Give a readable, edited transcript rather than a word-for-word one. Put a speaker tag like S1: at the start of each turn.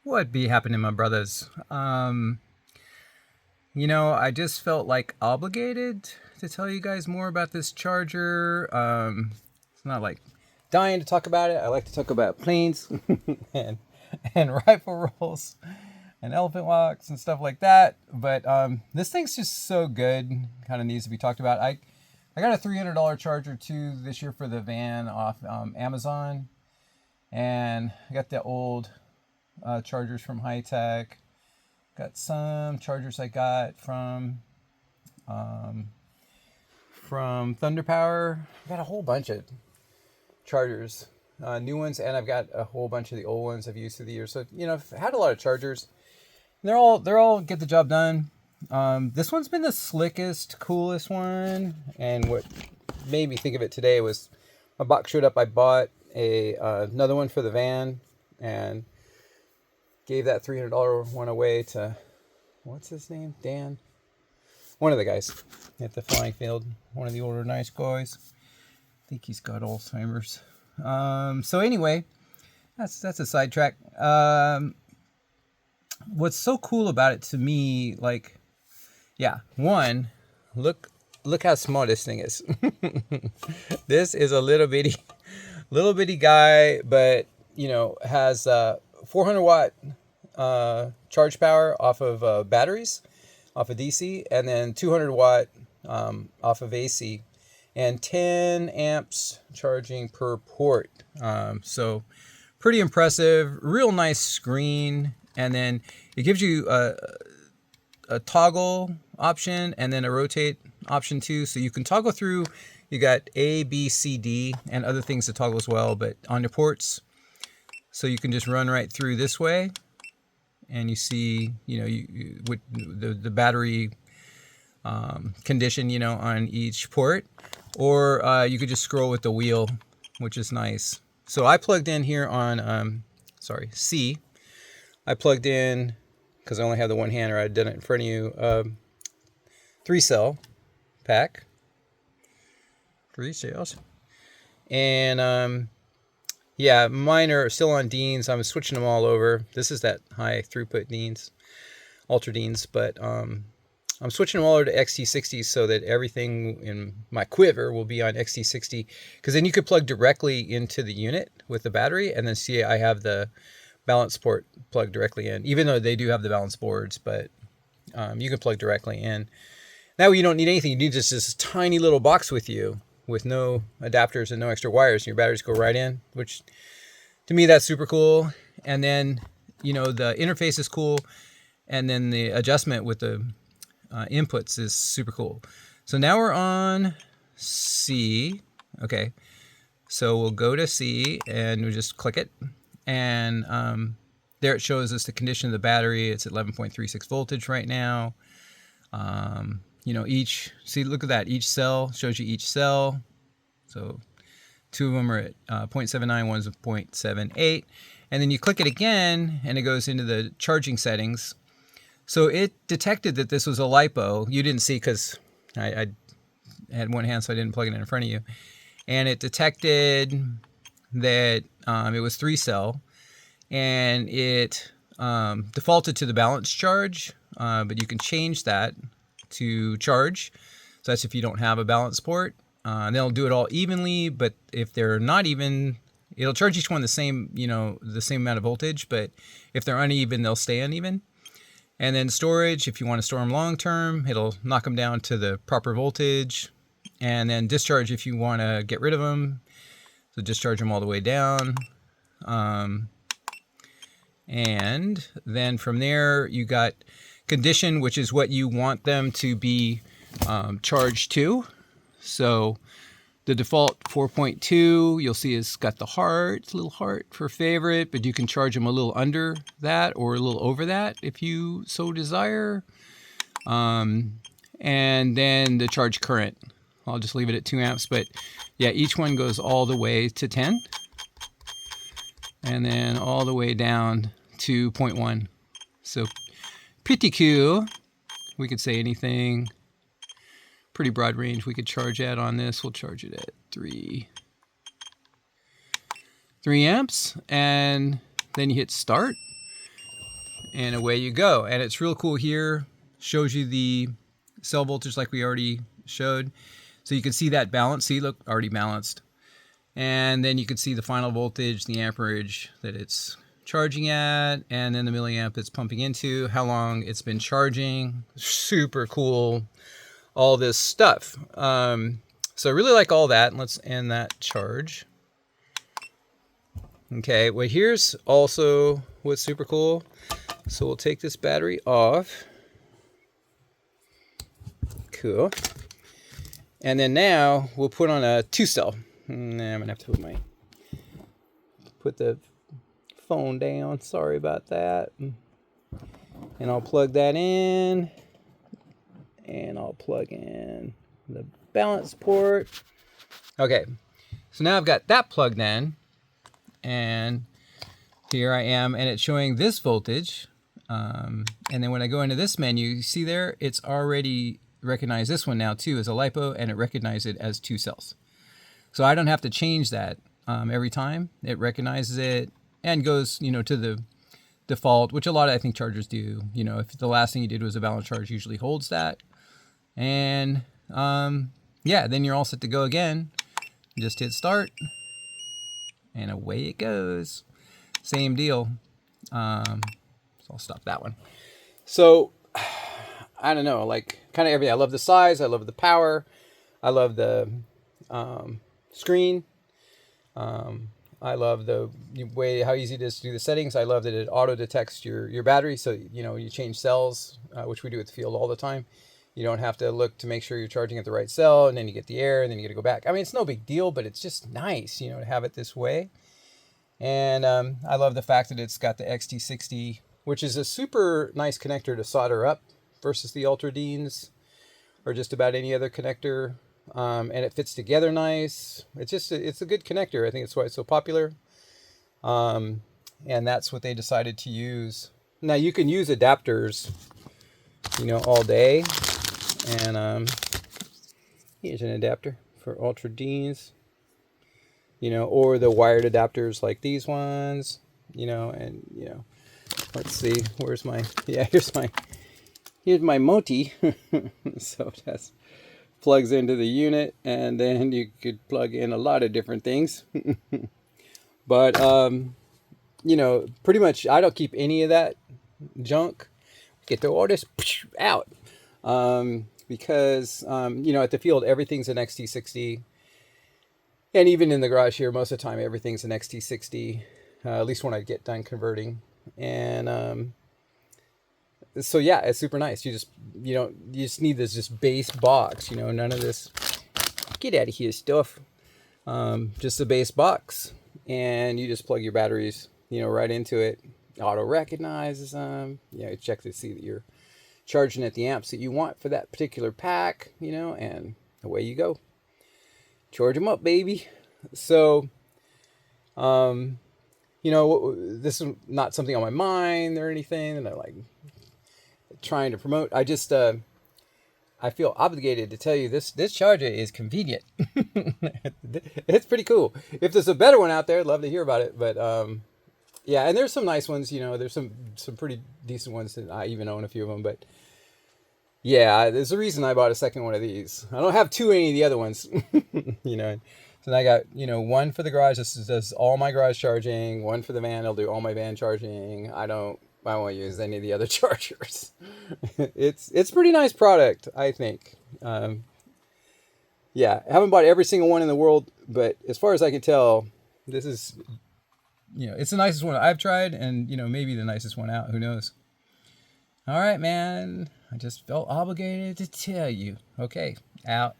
S1: What be happening, my brothers? I just felt like obligated to tell you guys more about this charger. It's not like dying to talk about it. I like to talk about planes and rifle rolls and elephant walks and stuff like that. But this thing's just so good. Kind of needs to be talked about. I got a $300 charger too this year for the van off Amazon, and I got the old chargers from Hitec. Got some chargers I got Thunder Power. I got a whole bunch of chargers, new ones, and I've got a whole bunch of the old ones I've used through the years. So I've had a lot of chargers. And they're all get the job done. This one's been the slickest, coolest one, and what made me think of it today was my box showed up. I bought another one for the van and gave that $300 one away to, what's his name? Dan? One of the guys at the flying field. One of the older nice guys. I think he's got Alzheimer's. So anyway, that's a sidetrack. What's so cool about it to me, one, look how small this thing is. This is a little bitty guy, but has 400 watt charge power off of batteries, off of DC, and then 200 watt off of AC, and 10 amps charging per port. So pretty impressive, real nice screen, and then it gives you a toggle option and then a rotate option too, so you can toggle through. You got A, B, C, D, and other things to toggle as well, but on your ports. So you can just run right through this way, and you see, with the battery condition, on each port, or you could just scroll with the wheel, which is nice. So I plugged in here on, C. I plugged in, because I only have the one hander, I did it in front of you, 3-cell pack, 3 cells, and yeah, mine are still on Deans. I'm switching them all over. This is that high throughput Deans, Ultra Deans, but I'm switching them all over to XT60 so that everything in my quiver will be on XT60, because then you could plug directly into the unit with the battery, and then see I have the balance port plugged directly in, even though they do have the balance boards, but you can plug directly in. That way you don't need anything. You need just this tiny little box with you, with no adapters and no extra wires, and your batteries go right in, which to me that's super cool. And then the interface is cool, and then the adjustment with the inputs is super cool. So now we're on C. Okay, so we'll go to C and we'll just click it, and there it shows us the condition of the battery. It's at 11.36 voltage right now. Look at that. Each cell shows you each cell. So 2 of them are at 0.79, one's at 0.78. And then you click it again, and it goes into the charging settings. So it detected that this was a LiPo. You didn't see because I had one hand, so I didn't plug it in front of you. And it detected that it was 3-cell, and it defaulted to the balance charge, but you can change that to charge. So that's if you don't have a balance port. They'll do it all evenly, but if they're not even, it'll charge each one the same, the same amount of voltage, but if they're uneven, they'll stay uneven. And then storage, if you want to store them long term, it'll knock them down to the proper voltage. And then discharge, if you want to get rid of them, so discharge them all the way down. And then from there, you got condition, which is what you want them to be charged to. So the default 4.2, you'll see it's got the heart, it's a little heart for favorite, but you can charge them a little under that or a little over that if you so desire. And then the charge current, I'll just leave it at 2 amps, but yeah, each one goes all the way to 10, and then all the way down to 0.1. So pretty cool. We could say anything. Pretty broad range we could charge at on this. We'll charge it at 3 amps, and then you hit start. and away you go. And it's real cool here. Shows you the cell voltage like we already showed. So you can see that balance. See, look, already balanced. And then you can see the final voltage, the amperage that it's charging at, and then the milliamp it's pumping into, how long it's been charging. Super cool, all this stuff. So I really like all that. Let's end that charge. Okay, well, here's also what's super cool. So we'll take this battery off. Cool. And then now we'll put on a 2-cell. Nah, I'm gonna have to put the phone down. Sorry about that. And I'll plug that in. And I'll plug in the balance port. Okay, so now I've got that plugged in. And here I am, and it's showing this voltage. And then when I go into this menu, you see there, it's already recognized this one now too as a LiPo, and it recognized it as 2 cells. So I don't have to change that every time. It recognizes it and goes, to the default, which a lot of, I think, chargers do. If the last thing you did was a balance charge, usually holds that. And yeah, then you're all set to go again. Just hit start, and away it goes. Same deal. So I'll stop that one. So I don't know, like kind of everything. I love the size. I love the power. I love the screen. I love the way how easy it is to do the settings. I love that it auto detects your battery, so you change cells, which we do at the field all the time. You don't have to look to make sure you're charging at the right cell, and then you get the error, and then you got to go back. I mean, it's no big deal, but it's just nice, to have it this way. And I love the fact that it's got the XT60, which is a super nice connector to solder up versus the Ultra Deans or just about any other connector. And it fits together nice. It's a good connector. I think it's why it's so popular. And that's what they decided to use. Now you can use adapters, all day. And here's an adapter for Ultra Deans, or the wired adapters like these ones, and let's see, where's my, here's my Moti. So that's plugs into the unit, and then you could plug in a lot of different things. But pretty much I don't keep any of that junk. Get the all this out. Because at the field everything's an XT60, and even in the garage here most of the time everything's an XT60, at least when I get done converting. And so yeah, it's super nice. You just need this just base box, none of this get out of here stuff. Just a base box, and you just plug your batteries right into it. Auto recognizes them. You check to see that you're charging at the amps that you want for that particular pack, and away you go. Charge them up, baby. So this is not something on my mind or anything that I'm like trying to promote. I just I feel obligated to tell you this charger is convenient. It's pretty cool. If there's a better one out there, I'd love to hear about it. But yeah, and there's some nice ones, there's some pretty decent ones that I even own a few of them. But yeah, there's a reason I bought a second one of these. I don't have too many of the other ones, So I got, one for the garage. This does all my garage charging. One for the van. It'll do all my van charging. I won't use any of the other chargers. It's pretty nice product, I think. Yeah, I haven't bought every single one in the world, but as far as I can tell, this is, it's the nicest one I've tried, and, maybe the nicest one out. Who knows? All right, man. I just felt obligated to tell you. Okay, out.